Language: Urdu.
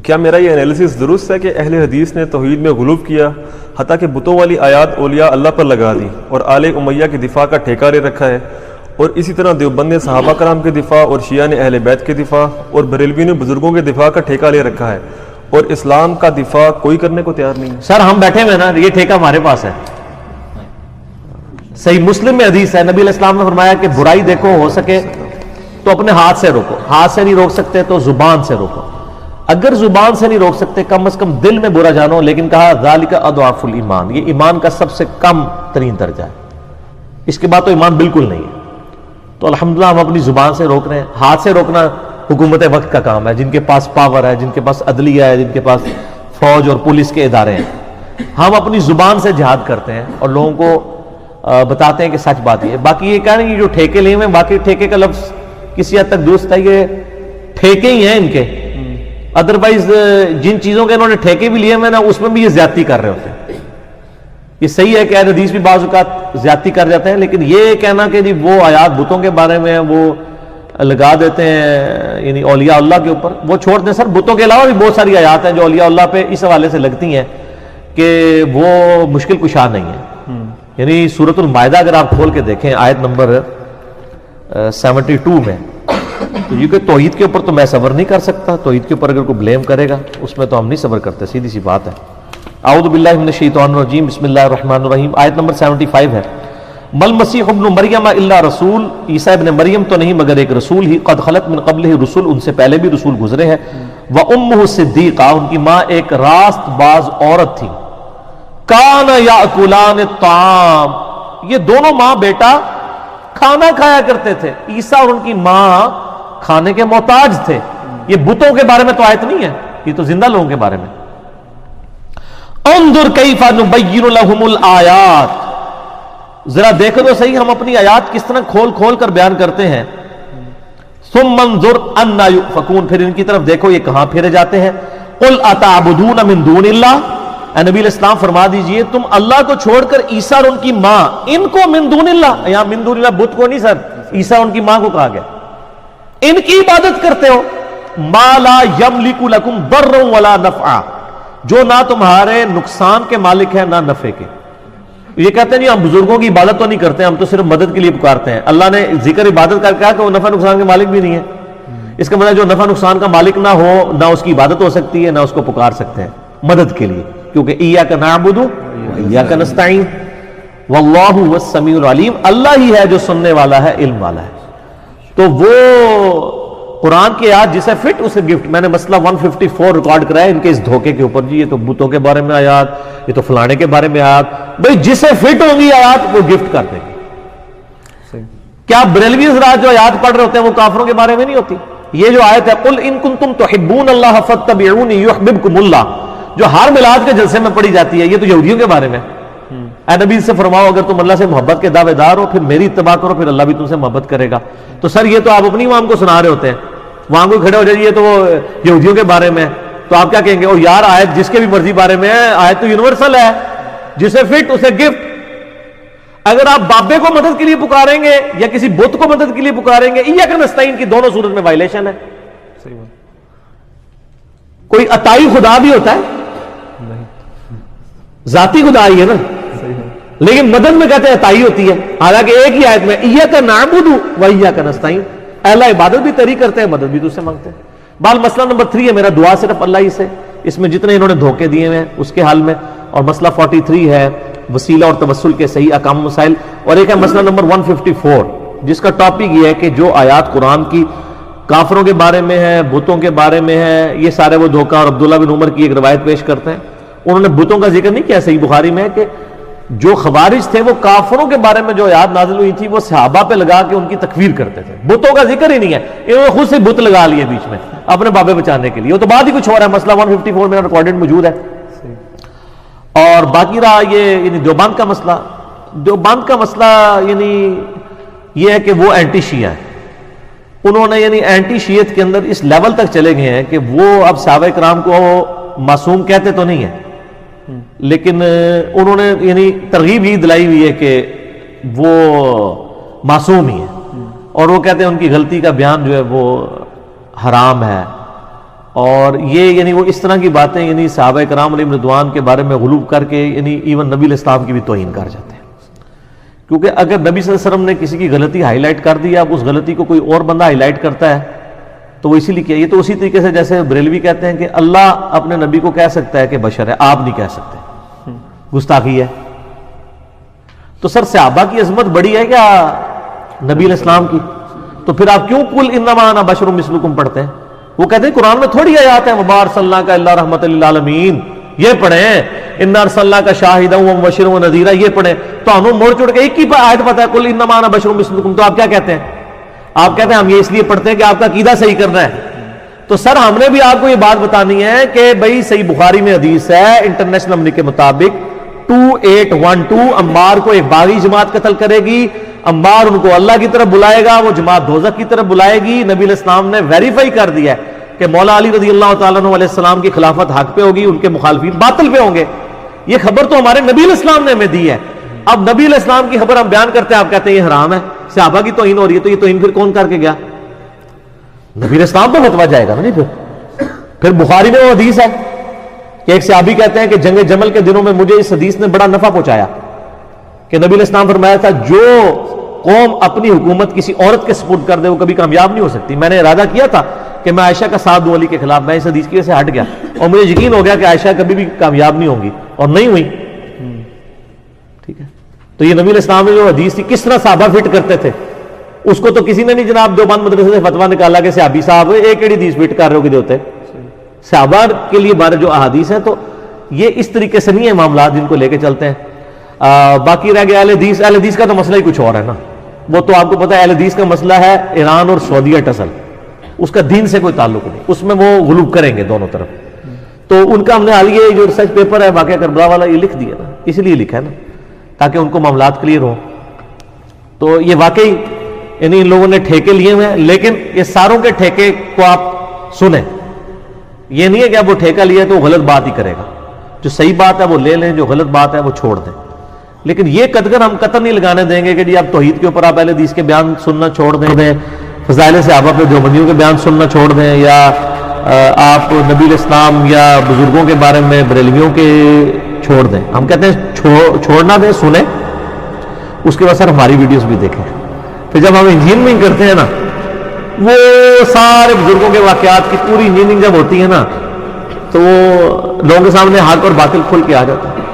کیا میرا یہ انالیسس درست ہے کہ اہل حدیث نے توحید میں غلو کیا حتیٰ کہ بتوں والی آیات اولیاء اللہ پر لگا دی اور آل امیہ کی دفاع کا ٹھیکہ لے رکھا ہے، اور اسی طرح دیوبند نے صحابہ کرام کے دفاع اور شیعہ نے اہل بیت کے دفاع اور بریلوی نے بزرگوں کے دفاع کا ٹھیکہ لے رکھا ہے، اور اسلام کا دفاع کوئی کرنے کو تیار نہیں؟ سر ہم بیٹھے ہوئے نا، یہ ٹھیکہ ہمارے پاس ہے۔ صحیح مسلم میں حدیث ہے، نبی علیہ السلام نے فرمایا کہ برائی دیکھو ہو سکے تو اپنے ہاتھ سے روکو، ہاتھ سے نہیں روک سکتے تو زبان سے روکو، اگر زبان سے نہیں روک سکتے کم از کم دل میں برا جانو، لیکن کہا ذالک اضعف الایمان، یہ ایمان کا سب سے کم ترین درجہ ہے، اس کے بعد تو ایمان بالکل نہیں ہے۔ تو الحمدللہ ہم اپنی زبان سے روک رہے ہیں۔ ہاتھ سے روکنا حکومت وقت کا کام ہے، جن کے پاس پاور ہے، جن کے پاس عدلیہ ہے، جن کے پاس فوج اور پولیس کے ادارے ہیں۔ ہم اپنی زبان سے جہاد کرتے ہیں اور لوگوں کو بتاتے ہیں کہ سچ بات یہ ہے۔ باقی یہ کہہ رہے ہیں کہ جو ٹھیکے لیے ہوئے ہیں، باقی ٹھیکے کا لفظ کسی حد تک درست ہے، یہ ٹھیکے ہی ہیں ان کے، ادروائز جن چیزوں کے انہوں نے ٹھیکے بھی لیے ہوئے نا اس میں بھی یہ زیادتی کر رہے ہوتے ہیں۔ یہ صحیح ہے کہ اہل حدیث بھی بعض اوقات زیادتی کر جاتے ہیں، لیکن یہ کہنا کہ جی وہ آیات بتوں کے بارے میں وہ لگا دیتے ہیں یعنی اولیاء اللہ کے اوپر، وہ چھوڑ دیں۔ سر بتوں کے علاوہ بھی بہت ساری آیات ہیں جو اولیاء اللہ پہ اس حوالے سے لگتی ہیں کہ وہ مشکل کشا نہیں ہے۔ یعنی سورۃ المائدہ اگر آپ کھول کے دیکھیں آیت نمبر 72 میں، تو یہ کہ توحید کے اوپر تو میں صبر نہیں کر سکتا، توحید کے اوپر اگر کوئی بلیم کرے گا اس میں تو ہم نہیں صبر کرتے، سیدھی سی بات ہے۔ اعوذ باللہ من الشیطان الرجیم، بسم اللہ الرحمن الرحیم، آیت نمبر 75 ہے، مل مسیح ابن مریم الا رسول، عیسیٰ ابن مریم تو نہیں مگر ایک رسول ہی، قد خلت من قبلہ رسول، ان سے پہلے بھی رسول گزرے ہیں، وامہ صدیقہ، ان کی ماں ایک راست باز عورت تھی، کان یاکلان الطعام، یہ دونوں ماں بیٹا کھانا کھایا کرتے تھے۔ عیسیٰ اور ان کی ماں کھانے کے محتاج تھے۔ یہ بتوں کے بارے میں تو آیت نہیں ہے، یہ تو زندہ لوگوں کے بارے میں۔ انظر کیف نبین لہم الآیات، ذرا دیکھو تو صحیح ہم اپنی آیات کس طرح کھول کھول کر بیان کرتے ہیں۔ ثم انظر انا یؤفکون، پھر ان کی طرف دیکھو یہ کہاں پھیرے جاتے ہیں۔ قل اتعبدون من دون اللہ، اے نبی علیہ السلام فرما دیجئے تم اللہ کو چھوڑ کر عیسیٰ اور ان کی ماں، ان کو من دون اللہ، یہاں من دون اللہ بت کو نہیں سر، عیسیٰ اور ان کی ماں کو کہا گیا، ان کی عبادت کرتے ہو، ما لا یملک لکم ضرا ولا نفعا، جو نہ تمہارے نقصان کے مالک ہیں نہ نفع کے۔ یہ کہتے ہیں نہیں ہم بزرگوں کی عبادت تو نہیں کرتے، ہم تو صرف مدد کے لیے پکارتے ہیں۔ اللہ نے ذکر عبادت کر کہا کہ وہ نفع نقصان کے مالک بھی نہیں ہے، اس کا مطلب جو نفع نقصان کا مالک نہ ہو نہ اس کی عبادت ہو سکتی ہے نہ اس کو پکار سکتے ہیں مدد کے لیے، کیونکہ ایاک نعبد و ایاک نستعین واللہ هو السمیع العلیم، اللہ ہی ہے جو سننے والا ہے، علم والا ہے۔ تو وہ قرآن کی آیات جسے فٹ اسے گفٹ، میں نے مسئلہ 154 ریکارڈ کرایا ان کے اس دھوکے کے اوپر، جی یہ تو بتوں کے بارے میں آیات، یہ تو فلانے کے بارے میں آیات، بھئی جسے فٹ ہوں گی آیات وہ گفٹ کر دیں گے۔ کیا بریلوی حضرات جو آیات پڑھ رہے ہوتے ہیں وہ کافروں کے بارے میں نہیں ہوتی؟ یہ جو آیت ہے قل ان کنتم تحبون اللہ فاتبعونی یحببکم اللہ، جو ہر میلاد کے جلسے میں پڑھی جاتی ہے، یہ تو یہودیوں کے بارے میں۔ اے نبی سے فرماؤ اگر تم اللہ سے محبت کے دعوے دار ہو پھر میری اتباع کرو، پھر اللہ بھی تم سے محبت کرے گا۔ تو سر یہ تو آپ اپنی عوام کو سنا رہے ہوتے ہیں، وہاں کوئی کھڑے ہو جائے یہ تو وہ یہودیوں کے بارے میں، تو آپ کیا کہیں گے؟ او یار آیت جس کے بھی مرضی بارے میں ہے، آیت تو یونیورسل ہے، جسے فٹ اسے گفٹ۔ اگر آپ بابے کو مدد کے لیے پکاریں گے یا کسی بت کو مدد کے لیے پکاریں گے، ایاک نستعین کی دونوں صورت میں وائلیشن ہے۔ کوئی عطائی خدا بھی ہوتا ہے، ذاتی خدا ہی ہے نا، لیکن مدد میں کہتے ہیں عطائی ہوتی ہے، حالانکہ ایک ہی آیت میں ایاک نعبد و ایاک نستعین، اہل عبادت بھی تری کرتے ہیں، مدد بھی تو سے مانگتے ہیں۔ بال مسئلہ نمبر 3 ہے میرا، دعا صرف اللہ ہی سے، اس میں جتنے انہوں نے دھوکے دیے ہوئے ہیں اس کے حال میں، اور مسئلہ 43 ہے وسیلہ اور توسل کے صحیح احکام مسائل، اور ایک ہے مسئلہ نمبر 154 جس کا ٹاپک یہ ہے کہ جو آیات قرآن کی کافروں کے بارے میں ہے، بتوں کے بارے میں ہے، یہ سارے وہ دھوکہ، اور عبداللہ بن عمر کی ایک روایت پیش کرتے ہیں، انہوں نے بتوں کا ذکر نہیں کیا، صحیح بخاری میں ہے کہ جو خوارج تھے وہ کافروں کے بارے میں جو آیات نازل ہوئی تھی وہ صحابہ پہ لگا کے ان کی تکفیر کرتے تھے، بتوں کا ذکر ہی نہیں ہے، انہوں نے خود سے بت لگا لیے بیچ میں اپنے بابے بچانے کے لیے، وہ تو بات ہی کچھ اور ہے۔ مسئلہ 154 میں ریکارڈڈ موجود ہے۔ اور باقی رہا یہ یعنی دیوبند کا مسئلہ، دیوبند کا مسئلہ یعنی یہ ہے کہ وہ اینٹی شیعہ ہے، انہوں نے یعنی اینٹی شیعت کے اندر اس لیول تک چلے گئے ہیں کہ وہ اب صحابہ کرام کو معصوم کہتے تو نہیں ہیں، لیکن انہوں نے یعنی ترغیب ہی دلائی ہوئی ہے کہ وہ معصوم ہی ہے، اور وہ کہتے ہیں ان کی غلطی کا بیان جو ہے وہ حرام ہے، اور یہ یعنی وہ اس طرح کی باتیں یعنی صحابہ کرام علیہم رضوان کے بارے میں غلو کر کے یعنی ایون نبی علیہ السلام کی بھی توہین کر جاتے ہیں. کیونکہ اگر نبی صلی اللہ علیہ وسلم نے کسی کی غلطی ہائی لائٹ کر دی, اب اس غلطی کو کوئی اور بندہ ہائی لائٹ کرتا ہے تو وہ اسی لیے کیا. یہ تو اسی طریقے سے جیسے بریلوی کہتے ہیں کہ اللہ اپنے نبی کو کہہ سکتا ہے کہ بشر ہے, آپ نہیں کہہ سکتے, گستاخی ہے. تو سر صحابہ کی عظمت بڑی ہے کیا نبی علیہ السلام کی؟ تو پھر آپ کیوں قل انما انا بشر مثلکم پڑھتے ہیں؟ وہ کہتے ہیں قرآن میں تھوڑی آیات ہیں وما ارسلناک الا رحمۃ للعالمین, یہ پڑھیں انا ارسلناک شاہدا ومبشرا ونذیرا, یہ پڑھیں. تو ہم موڑ چڑ کے ایک ہی آیت پتہ ہے قل انما انا بشر مثلکم, تو آپ کیا کہتے ہیں؟ آپ کہتے ہیں ہم یہ اس لیے پڑھتے ہیں کہ آپ کا عقیدہ صحیح کرنا ہے. تو سر ہم نے بھی آپ کو یہ بات بتانی ہے کہ بھائی صحیح بخاری میں حدیث ہے انٹرنیشنل امن کے مطابق 2812 عمار کو ایک باغی جماعت قتل کرے گی, عمار ان کو اللہ کی طرف بلائے گا, وہ جماعت دوزخ کی طرف بلائے گی. نبی علیہ السلام نے ویریفائی کر دیا ہے کہ مولا علی رضی اللہ تعالیٰ عنہ علیہ السلام کی خلافت حق پہ ہوگی, ان کے مخالفین باطل پہ ہوں گے. یہ خبر تو ہمارے نبی علیہ السلام نے ہمیں دی ہے. اب نبی علیہ السلام کی خبر ہم بیان کرتے ہیں, آپ کہتے ہیں یہ حرام ہے, صحابہ کی توہین ہو رہی ہے. تو یہ توہین پھر کون کر کے گیا؟ نبی علیہ السلام تو فتویٰ جائے گا نا. نہیں پھر بخاری میں وہ حدیث ہے کہ ایک صحابی کہتے ہیں کہ جنگ جمل کے دنوں میں مجھے اس حدیث نے بڑا نفع پہنچایا کہ نبی علیہ السلام فرمایا تھا جو قوم اپنی حکومت کسی عورت کے سپرد کر دے وہ کبھی کامیاب نہیں ہو سکتی. میں نے ارادہ کیا تھا کہ میں عائشہ کا ساتھ دوں علی کے خلاف, میں اس حدیث کی وجہ سے ہٹ گیا اور مجھے یقین ہو گیا کہ عائشہ کبھی بھی کامیاب نہیں ہوں گی, اور نہیں ہوئی. ٹھیک ہے, تو یہ نبی علیہ السلام نے جو حدیث تھی کس طرح صحابہ فٹ کرتے تھے, اس کو تو کسی نے نہیں جناب دیوبند مدرسے سے فتویٰ نکالا کہ صحابی صاحب ایک ایڑی حدیث فٹ کر رہے ہو کہ ہوتے صحابہ کے لیے بارے جو احادیث ہیں. تو یہ اس طریقے سے نہیں ہے معاملات جن کو لے کے چلتے ہیں. باقی رہ گیا اہل حدیث. اہل حدیث کا تو مسئلہ ہی کچھ اور ہے نا. وہ تو آپ کو پتا ہے اہل حدیث کا مسئلہ ہے ایران اور سعودیت اصل, اس کا دین سے کوئی تعلق نہیں, اس میں وہ غلو کریں گے دونوں طرف. تو ان کا ہم نے حال یہ جو ریسرچ پیپر ہے واقعہ کربلا والا یہ لکھ دیا نا, اس لیے لکھا ہے نا تاکہ ان کو معاملات کلیئر ہوں. تو یہ واقعی یعنی ان لوگوں نے ٹھیکے لیے ہوئے ہیں, لیکن یہ ساروں کے ٹھیکے کو آپ سنیں. یہ نہیں ہے کہ اب وہ ٹھیکہ لیا تو وہ غلط بات ہی کرے گا, جو صحیح بات ہے وہ لے لیں, جو غلط بات ہے وہ چھوڑ دیں. لیکن یہ قدر ہم قطر نہیں لگانے دیں گے کہ جی آپ توحید کے اوپر آپ اہل حدیث کے بیان سننا چھوڑ دیں, فضائل صحابہ پہ دیوبندیوں کے بیان سننا چھوڑ دیں, یا آپ نبی علیہ السلام یا بزرگوں کے بارے میں بریلویوں کے چھوڑ دیں. ہم کہتے ہیں چھوڑنا دیں, سنیں, اس کے بعد سر ہماری ویڈیوز بھی دیکھیں. پھر جب ہم انجینئرنگ کرتے ہیں نا, وہ سارے بزرگوں کے واقعات کی پوری انجینئرنگ جب ہوتی ہے نا, تو وہ لوگوں کے سامنے حق اور باطل کھل کے آ جاتا ہے.